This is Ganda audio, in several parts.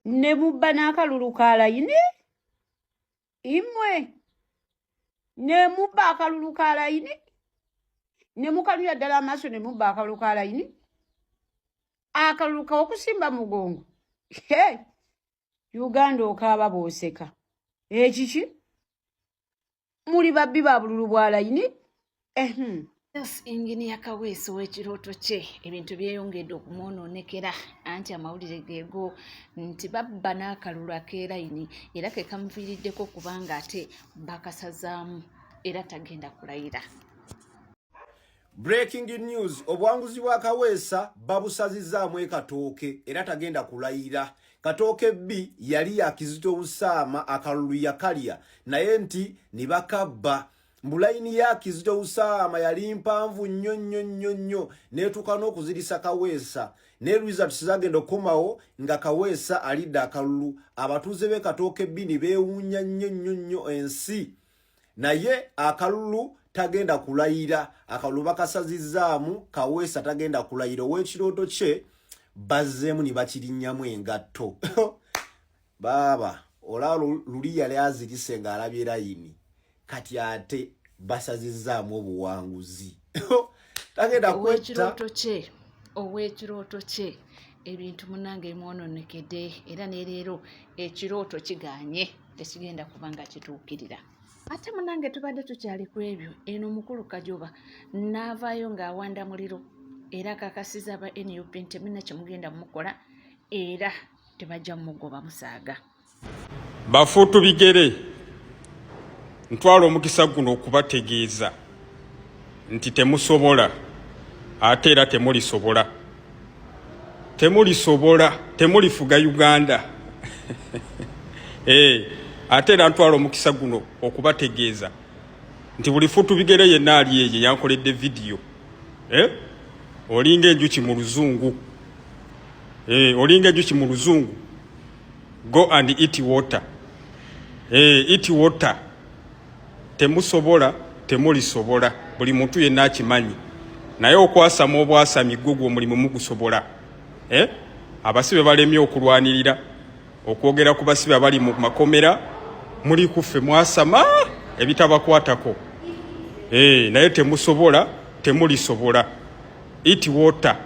ne mubba n'akalulu ka layini imwe ne mubba akalulu ka layini ne mukaluya ddala amaaso ne mubba akalulu ka layini akalulu kawokusimba mugongo Uganda okaaba bw'oseka ekiki muli babbi ba bululu bwa layini Yes, Engineer Kaweesi w'ekirooto kye ebintu byeyongedde okumwonoonekera anti amawulire geego nti babba n'akalulu ak'elayini era ke kamuviiriddeko kubanga ate bakasazaamu era tagenda kulayira. Breaking news, obuwanguzi bwa Kaweesa babusazizaamu ekatooke era tagenda kulayira. Katooke B yali ya Kizito Usaama akalulu yakalya naye nti nibakabba. Mbulayini ya Kizito Usaama yali mpanvu nnyo netuuka n'okuzirisa Kaweesa ne results zagenda okukomawo nga Kaweesa alidde akalulu. Abatuuze b'e Katooke B ni beewuunya nnyo ensi naye akalulu tagenda kulayira. Akalulu bakasazizaamu Kaweesa tagenda kulayira. Ow'ekirooto kye bazzeemu ni bakirinnyamu engatto. Baba ola luli yali azirise ng'alabye layini kati ate basazizaamu obuwanguzi. Tagenda kwetta ow'ekirooto kye ebintu munange mwononekedde era ne leero ekirooto kiganye tekigenda kubanga kituukirira. Ate munange tubadde tukyali ku ebyo eno omukulu Kajoba n'avaayo ng'awanda muliro era kakasiza aba NUP nti temulina kye mugenda mukola era tebajja mugoba musaaga. Bafuutu bigere ntwala omukisa guno okubategeeza nti temusobola ate era temulisobola temulifuga Uganda. Ate era ntwala omukisa guno okubategeeza nti buli fuutu bigere yenna ali eyo yankoledde vidiyo olinga enjuki mu luzungu go and eat water. Eat water. Temusobola temulisobola buli muntu yenna akimanyi naye okwasama obwasami gwo omulimu mugusobola. Abasibe balemye okulwanirira okwogera ku basibe abali mu makomera muli kuffe mwasama ebitabakwatako. Naye temusobola temulisobola. Eat water.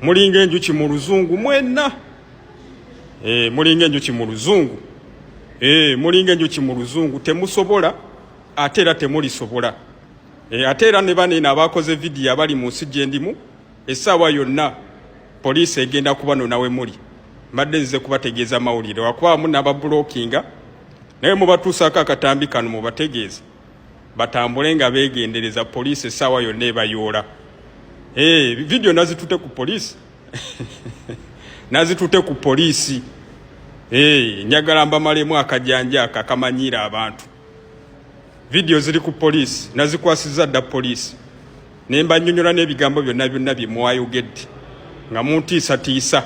Mulinga enjuki mu luzungu mwenna. Mulinga enjuki mu luzungu temusobola ate era temulisobola. Ate era ne banene abakoze vidiyo abali mu nsi gye ndimu essaawa yonna poliisi egenda kubanona we muli. Mbadde nzize kubategeeza mawulire wakubamu n'ababulookinga naye mubatuusaako akatambi kano mubategeeze batambule nga beegendereza poliisi essaawa yonna ebayoola. Vidiyo nazitute ku poliisi njagala mbamalemu akajanja akamanyiira abantu. Vidiyo ziri ku poliisi nazikwasizza dda poliisi nemba nnyonnyola n'ebigambo byonna bye mwayogedde nga muntiisatiisa.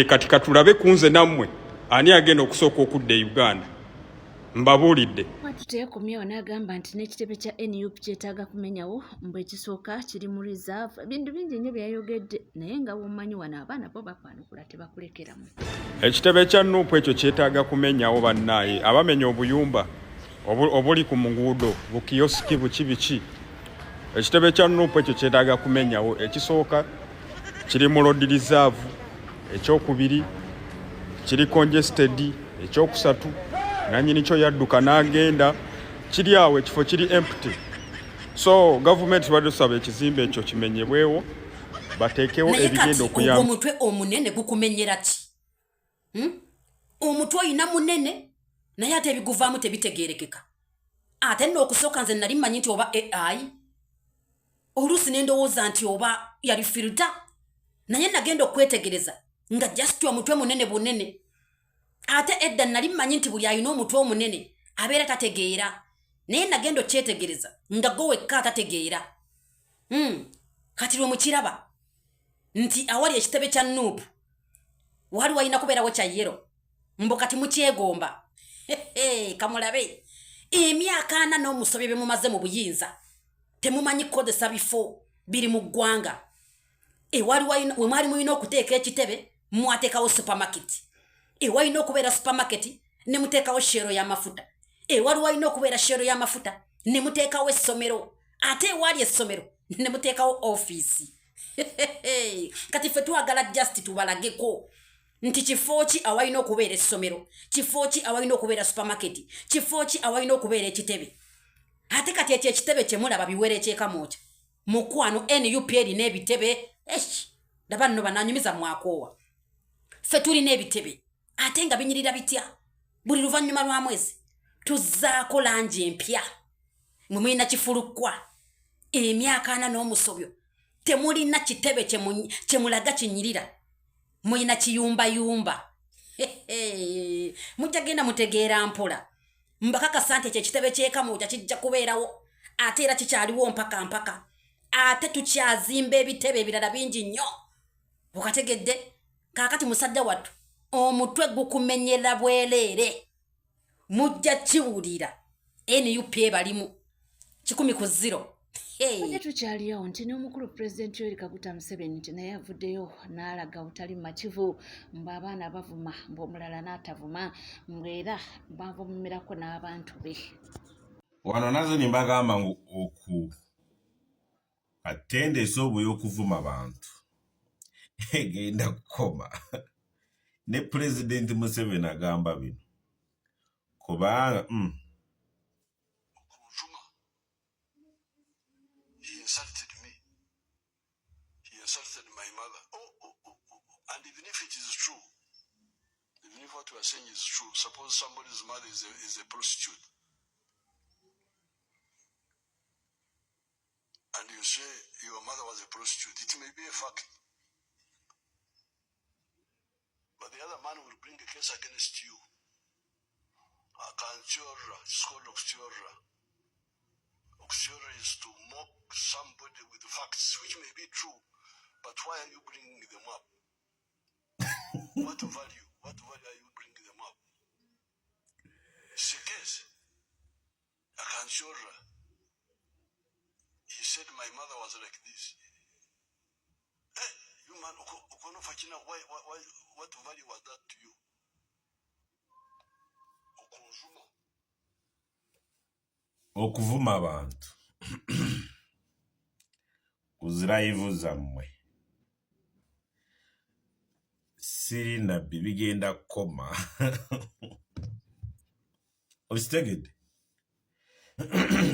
Kati katulabe kunze nammwe ani agenda okusooka okudda e Uganda. Mbabuulidde tuteekomyewo n'agamba nti n'ekitebe kya NUP kyetaaga kumenyawo mbwe ekisooka kiri mu reserve. Bintu bingi nnyo byayogedde naye nga womanyi wano abaana bo bakwanukula tebakulekeramu. Ekitebe kya NUP ekyo kyetaaga kumenyawo bannaaye. Abamenya obuyumba obuli ku nguudo bukiyosiki biki. Ekitebe kya NUP ekyo kyetaaga kumenyawo. Ekisooka kiri mu road reserve, ekyokubiri kiri congested, ekyokusatu nanyini kyo yadduka n'agenda kiri awo ekifo kiri empty. So government badusaba ekizimbe ekyo kimenyebwewo bateekewo ebigenda okuyamba. Omutwe omunene gukumenyera ki? Omutwe oyina munene naye ate ebiguvaamu tebitegeerekeka. Ate nno okusooka nze nali mmanyi nti oba AI oluusi ne ndowooza nti oba yali filter naye nagenda okwetegereza nga just omutwe munene bunene. Ate edda nali mmanyi nti buli alina omutwe omunene abeera tategeera naye nagenda okyetegereza nga gwe wekka atategeera. Kati lwe mukiraba nti awali ekitebe kya NUP wali walina kubeerawo kya yero mbo kati mukyegomba. Kamulabe emyaka 4 n'omusobye bye mumaze mu buyinza temumanyi kukozesa bifo biri mu ggwanga. We mwali mulina okuteeka ekitebe mwateekawo supermarket ewalina okubeera supermarket ne muteekawo shero y'amafuta, ewali walina okubeera shero y'amafuta ne muteekawo essomero, ate ewali essomero ne muteekawo ofiisi. Kati ffe twagala just tubalageko nti kifo ki awalina okubeera essomero, kifo ki awalina okubeera supermarket, kifo ki awalina okubeera ekitebe. Ate kati ekyo ekitebe kye mulaba biwere ekyekamookya mukwano NUP erina ebitebe. Laba nno bananyumiza mwakoowa. Ffe tulina ebitebe ate nga binyirira bitya. Buli luvannyuma lwa mwezi tuzzaako langi empya. Mwe mulina kifulukwa emyaka 4 n'omusobyo temulina kitebe kye mulaga kinyirira, mulina kiyumbayumba. Mujja genda mutegeera mpola. Mbakakasa nti ekyo ekitebe ky'ekamookya kijja kubeerawo ate era kikyaliwo mpaka. Ate tukyazimba ebitebe ebirala bingi nnyo. Okategedde kaakati musajja wattu omutwe gukumenyera bwereere. Mujja kiwulira NUP balimu 10-0. Ate tukyaliyo nti n'omukulu Pulezidenti Yoweri Kaguta Museveni nti naye avuddeyo n'alaga butali mativu mb'abaana bavuma mb'omulala n'atavuma mbwera bavumirako n'abantu be. Wano nazo nimbagamba oku atendesa obuyo okuvuma abantu egenda kukoma. Ne Pulezidenti Museveni agamba bino kubanga he insulted me. He insulted my mother. And even if it is true, even if what you are saying is true, suppose somebody's mother is a prostitute, and you say your mother was a prostitute, it may be a fact. But the other man will bring a case against you. It's called Oxtiora. Oxtiora is to mock somebody with facts, which may be true, but why are you bringing them up? What value are you bringing them up? It's a case. Oxtiora. He said my mother was like this. Hey, you man, what value was that to you? okuvuma abantu kuzirayivu zammwe siri nabbi bigenda kukoma. Okitegedde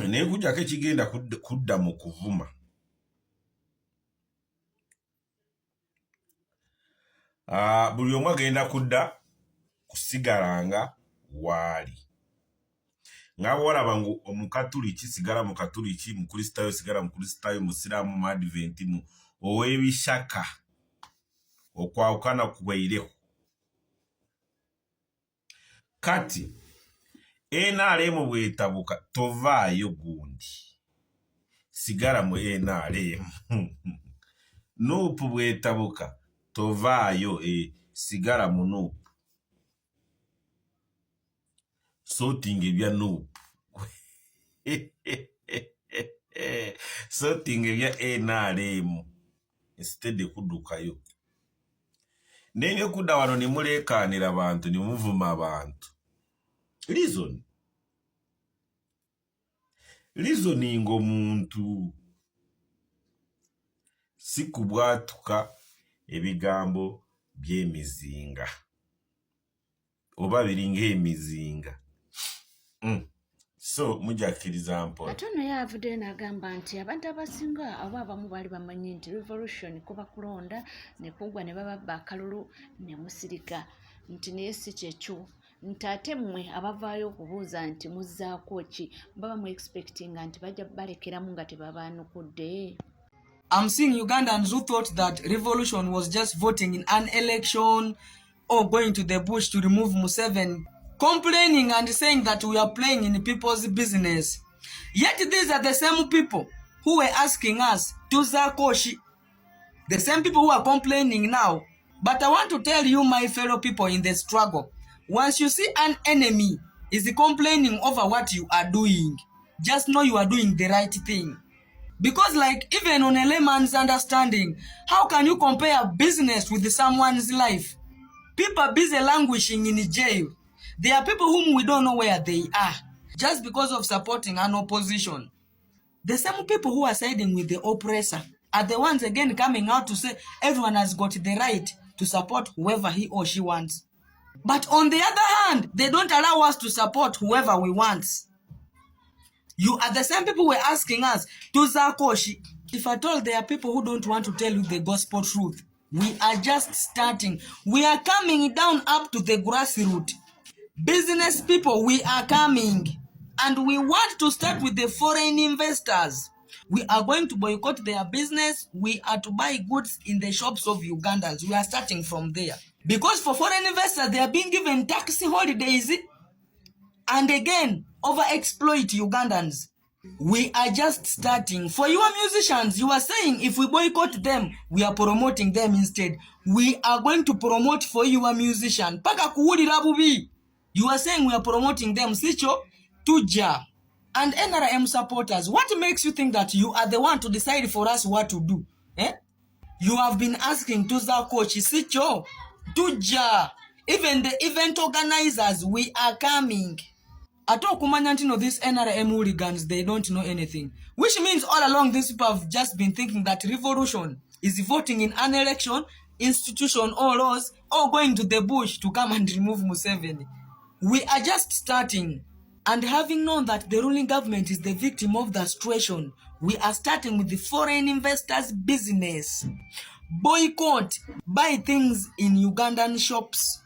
naye kujjako ekigenda kudda mu kuvuma. Buli omu agenda kudda kusigalanga waali. Nga walaba ngu omukatuliki sigala mu katuliki, mukristaayo sigala mu kristaayo, musiraamu mu adventi, mu ow'ebishaka okwawukana kubaireho. Kati NRM bwetabuka tovaayo gundi, sigala mu NRM. Nuupu bwetabuka tovaayo sigala mu Nuupu. Sorting ebya Nuupu. Sorting ebya NRM instead kuddukayo. Nenge kudda wano ne muleekaanira abantu ne muvuma abantu. Reasoning omuntu si kubwatuka ebigambo by'emizinga oba biringa emizinga. So mujakkiriza mpola. Ate ono yavuddeyo n'agamba nti abantu abasinga abo abamu baali bamanyi nti revolution kuba kulonda ne kugwa ne bababba akalulu ne musirika nti naye si kyekyo nti ate mmwe abavaayo okubuuza nti muzzaako ki baba mu expectinga nti bajja balekeramu nga tebabaanukudde. I'm seeing Ugandans who thought that revolution was just voting in an election or going to the bush to remove Museveni, complaining and saying that we are playing in people's business. Yet these are the same people who were asking us to Zakoshi. The same people who are complaining now. But I want to tell you, my fellow people in the struggle, once you see an enemy is complaining over what you are doing, just know you are doing the right thing. Because like even on a layman's understanding, how can you compare business with someone's life? People are busy languishing in jail. There are people whom we don't know where they are just because of supporting an opposition. The same people who are siding with the oppressor are the ones again coming out to say everyone has got the right to support whoever he or she wants. But on the other hand, they don't allow us to support whoever we want. You are the same people who were asking us to Zakoshi. If at all there are people who don't want to tell you the gospel truth, we are just starting. We are coming down up to the grassroots. Business people, we are coming. And we want to start with the foreign investors. We are going to boycott their business. We are to buy goods in the shops of Ugandans. We are starting from there. Because for foreign investors, they are being given tax holidays. And again, overexploit Ugandans. We are just starting. For your musicians, you are saying if we boycott them, we are promoting them instead. We are going to promote for your musician. Paka kuhulira bubi. You are saying we are promoting them. Sicho, tuja. And NRM supporters, what makes you think that you are the one to decide for us what to do? Eh? You have been asking Tuza Coach, Sicho, tuja. Even the event organizers, we are coming. Ato kumanyantino, these NRM hooligans, they don't know anything. Which means all along these people have just been thinking that revolution is voting in an election, institution or laws, or going to the bush to come and remove Museveni. We are just starting. And having known that the ruling government is the victim of the situation, we are starting with the foreign investors' business. Boycott, buy things in Ugandan shops.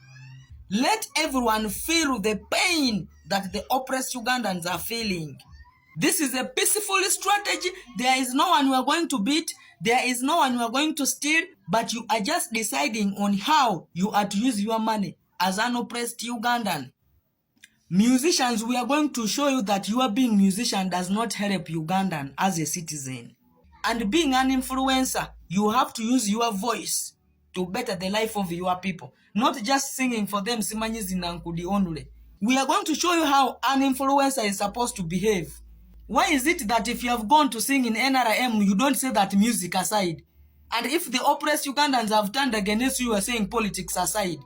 Let everyone feel the pain that the oppressed Ugandans are feeling. This is a peaceful strategy. There is no one you are going to beat. There is no one you are going to steal. But you are just deciding on how you are to use your money as an oppressed Ugandan. Musicians, we are going to show you that your being musician does not help Ugandan as a citizen. And being an influencer, you have to use your voice to better the life of your people. Not just singing for them, Simanyizi Nankudi only. We are going to show you how an influencer is supposed to behave. Why is it that if you have gone to sing in NRM, you don't say that music aside? And if the oppressed Ugandans have turned against you, you are saying politics aside.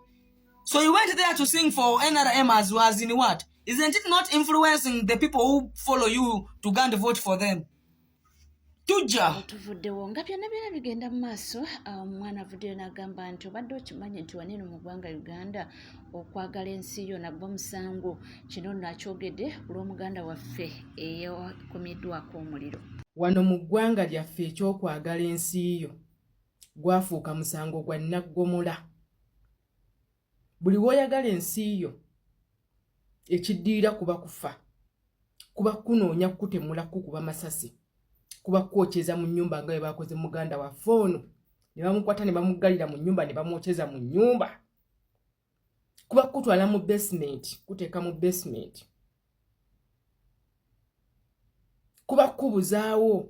So you went there to sing for NRM as was in what? Isn't it not influencing the people who follow you to go and vote for them? Tuja. Tuvuddewo nga byonna bigenda mu maaso. Omwana avuddeyo n'agamba nti obadde okimanyi nti waneno mu ggwanga Uganda okwagala ensi yo nagwo musango. Kino nakyogedde olw'omuganda waffe eyakomeddwako omuliro. Wano mu ggwanga lyaffe ekyokwagala ensi yo gwafuuka musango gwa nnaggomola. Buli w'oyagala ensi yo ekiddiira kuba kufa, kuba kunoonya kutemula kukuba masasi, kuba kwokyeza mu nnyumba nga bwe bakoze muganda waffe ono ne bamukwata ne bamuggalira mu nnyumba ne bamwokyeza mu nnyumba, kuba kutwala mu basement, kuteeka mu basement, kuba kubuzaawo.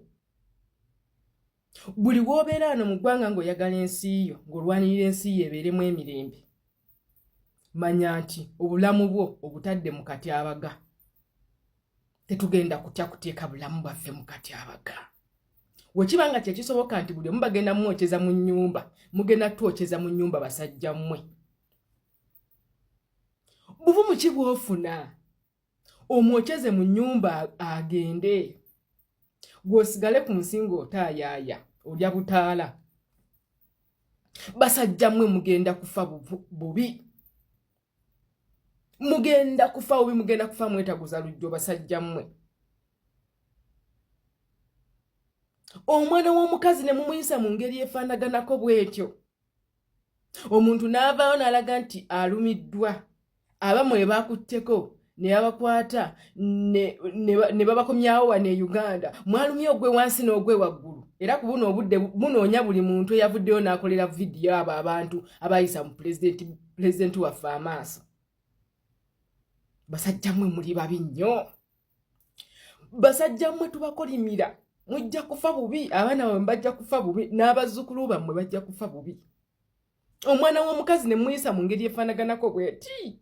Buli w'obeera wano mu ggwanga ng'oyagala ensi yo, ng'olwanirira ensi yo ebeeremu emirembe, manya nti obulamu bwo obutadde mu katyabaga. Tetugenda kutya kuteeka bulamu bwaffe mu katyabaga. Wekiba nga kyekisoboka nti buli omu bagenda mwokyeza mu nnyumba, mugenda twokyeza mu nnyumba basajja mmwe. Buvumu ki bw'ofuna omwokyeze mu nnyumba agende, gw'osigale ku nsingo otaayaaya olya butaala? Basajja mmwe mugenda kufa bubi. Mugenda kufa bubi, mugenda kufa mwetaguza lujjo basajja mmwe. Omwana w'omukazi ne mumuyisa mu ngeri efaanaganako bw'etyo. Omuntu n'avaayo n'alaga nti alumiddwa. Abamu bwe baakutteko ne babakwata ne babakomyawo wano e Uganda. Mwalumye ogwe wansi n'ogwe waggulu. Era ku buno obudde bunoonya buli muntu eyavuddeyo n'akolera vidiyo abo abantu abayisa mu pulezidenti waffe amaaso. Basajja mmwe muli babi nnyo. Basajja mmwe tubakolimira. Mujja kufa bubi, abaana bammwe bajja kufa bubi, n'abazzukulu bammwe bajja kufa bubi. Omwana w'omukazi ne muyisa mu ngeri efaanaganako bw'eti.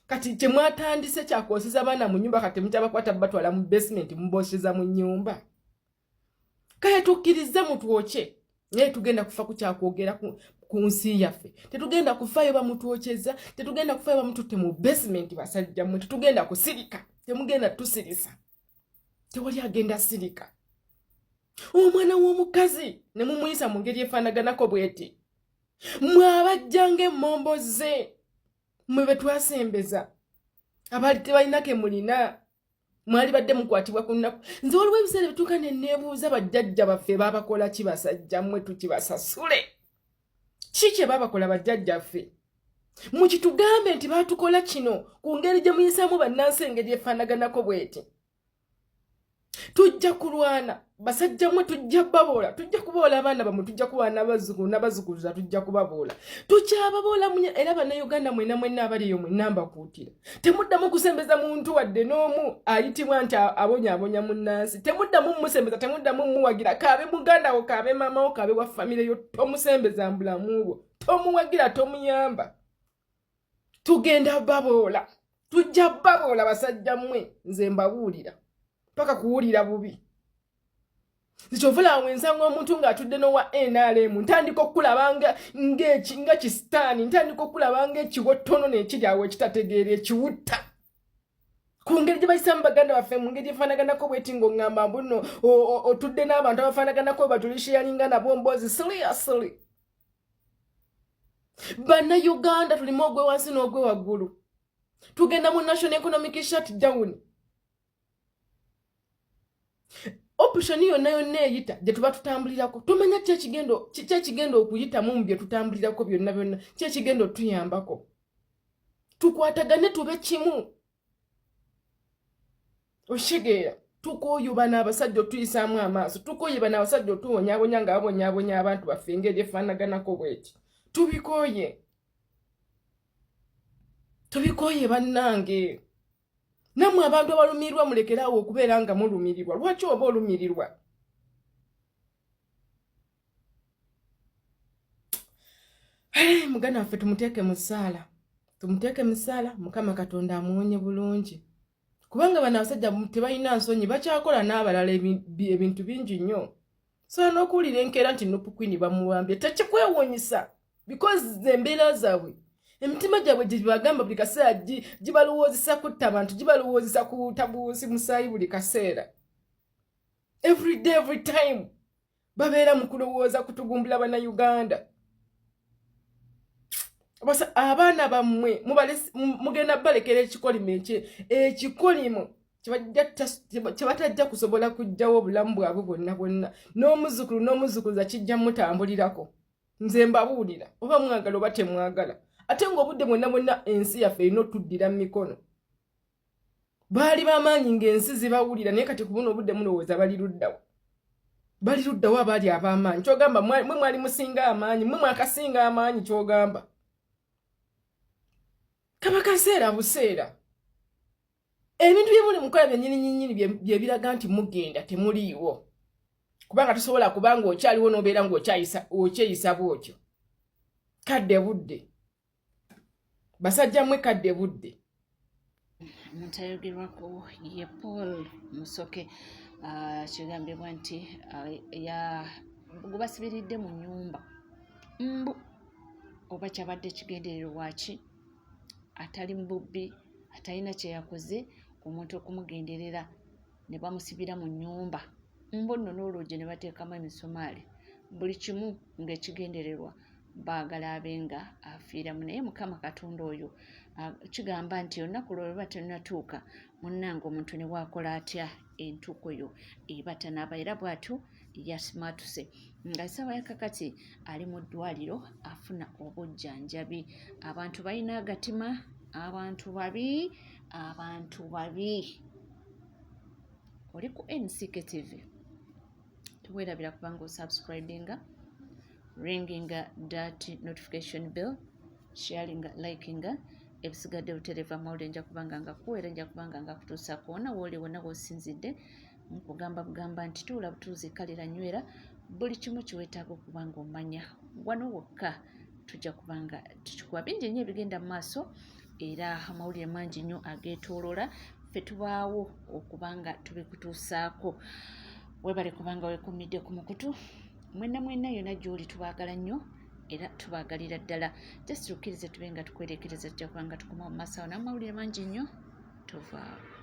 Kati kye mwatandise kyakwoseza abaana mu nnyumba kati mukyabakwata batwala mu basement mubosheza mu nnyumba. Kaya tukkiriza mutwoche. Naye tugenda kufa ku kyakwogera ku ku nsi yaffe. Tetugenda kufaayo bamutwokyeza, tetugenda kufaayo bamututte mu basement basajja mmwe, tetugenda kusirika, temugenda tusirisa. Tewali agenda sirika. Omwana w'omukazi ne mumuyisa mu ngeri efaanaganako bw'eti. Mmwe abajjanga emmombo ze, mmwe be twasembeza, abaali tebalinake mulina, mwali badde mukwatibwa ku nnaku. Nze waliwo ebiseera bituuka ne neebuuza bajjajja baffe baabakola ki basajja mmwe tukibasasule. Ki kye baabakola bajjajjaffe? Mukitugambe nti baatukola kino ku ngeri gye muyisaamu bannansi engeri efaanaganako bw'eti. Tujja kulwana, basajja mmwe tujja baboola, tujja kuboola abaana bamwe, tujja kuba n'abazzukulu tujja kubaboola. Tukyababoola era bannayuganda mwenna abali eyo mwenna mbakuutira. Temuddamu kusembeza muntu wadde n'omu ayitibwa nti abonyaabonya munnansi. Temuddamu musembeza, temuddamu muwagira. Kaabe muganda wo, kaabe maama wo, kaabe wa famire yo, tomusembeza mu bulamu bwo. Tomuwagira, tomuyamba. Tugenda baboola. Tujja baboola basajja mmwe, nze mbabuulira. Paka kuwulira bubi. Zikyovula wensanga omuntu ng'atudde n'owa NRM, ntandika okulabanga nga kisitaani, ntandika okulabanga ekiwottono n'ekiri awo ekitategeera ekiwutta. Ku ngeri gye bayisaamu baganda baffe mu ngeri efaanaganako bw'eti ng'oŋŋamba mbuno otudde n'abantu abafaanaganako batulishiyalinga nabo mboozi seriously. Bannayuganda tulimu ogwe wansi n'ogwe waggulu. Tugenda mu National Economic Shutdown. Option yonna eyita gye tuba tutambulirako. Tumanya kyekigenda okuyitamu mu bye tutambulirako byonna kyekigenda otuyambako. Tukwatagane tube kimu. Oshegeera tukooye bana abasajja otuyisaamu amaaso. Tukooye bana abasajja otuwonyaabonya nga babonyaabonya abantu baffe engeri efaanaganako bw'eti. Tubikooye. Tubikooye bannange. Namwe abantu abalumirirwa mulekeraawo okubeera nga mulumirirwa. Lwaki oba olumirirwa? Muganda waffe tumuteeke mu ssaala. Tumuteeke mu ssaala, Mukama Katonda amuwonye bulungi. Kubanga bano abasajja tebalina nsonyi, bakyakola n'abalala ebintu bingi nnyo. So n'okuwulira enkeera nti Nupu Queen bamuwambye tekikwewuunyisa. Because embeera zaabwe, emitima gyabwe gye bagamba buli kaseera gibalowoozesa kutta abantu, gibalowoozesa kutabuusi musaayi buli kaseera. Every day, every time babeera mu kulowooza kutugumbula Bannayuganda. Abaana bammwe mugenda balekera ekikolimo ekikolimo kye batajja kusobola kuggyawo obulamu bwabwe bwonna. N'omuzzukulu kijja mutambulirako. Nze mbabuulira oba mwagala oba temwagala. Ate ng'obudde bwonna ensi yaffe erina otuddira mu mikono. Baali b'amaanyi ng'ensi zibawulira naye kati ku buno obudde mulowooza bali luddawo. Bali luddawo abaali ab'amaanyi. Kyogamba mwe mwali musinga amaanyi, mwe mwakasinga amaanyi kyogamba. Kaba kaseera buseera. Ebintu bye muli mukola byennyini bye biraga nti mugenda temuliiwo. Kubanga tusobola kubanga okyaliwo n'obeera ng'okyeyisa bw'otyo. Kadde budde. Basajja mmwe kadde budde. Omuntu ayogerwako ye Paul Musoke kigambibwa nti gwe basibiridde mu nnyumba mbu oba kyabadde kigendererwa ki atali mbubbi atalina kye yakoze omuntu okumugenderera ne bamusibira mu nnyumba mbu nno n'oluggi ne bateekamu emisumaali buli kimu ng'ekigendererwa baagala abenga afiiramu. Naye Mukama Katonda oyo kigamba nti olunaku lwe luba terunnatuuka munnange omuntu ne bw'akola atya entuuko yo eba tanaaba. Era bw'atyo yasimaatuse nga essaawa ya kakati ali mu ddwaliro afuna obujjanjabi. Abantu balina agatima, abantu babi. Oli ku NCK TV tuweerabira kubanga osubscribinga, ringinga that notification bell, sharinga, likinga ebisigadde butereeva amawulire nja kubanga nga kuweera, nja kubanga nga kutuusa kuwona wooli wonna w'osinzidde nkugamba nti tuula butuuzi kalira nywera buli kimu kiweetaaga okuba ng'omanya wano wokka tujja kubanga tukikuwa bingi nnyo ebigenda mu maaso era amawulire mangi nnyo ageetooloola ffe tubaawo okubanga tubikutuusaako. Weebale kubanga weekuumidde ku mukutu mwenna yonna gy'oli tubaagala nnyo era tubagalira ddala just tukkirize tube nga tukwerekereza tujja kuba nga tukoma mu maaso awo n'amawulire mangi nnyo tuvaawo.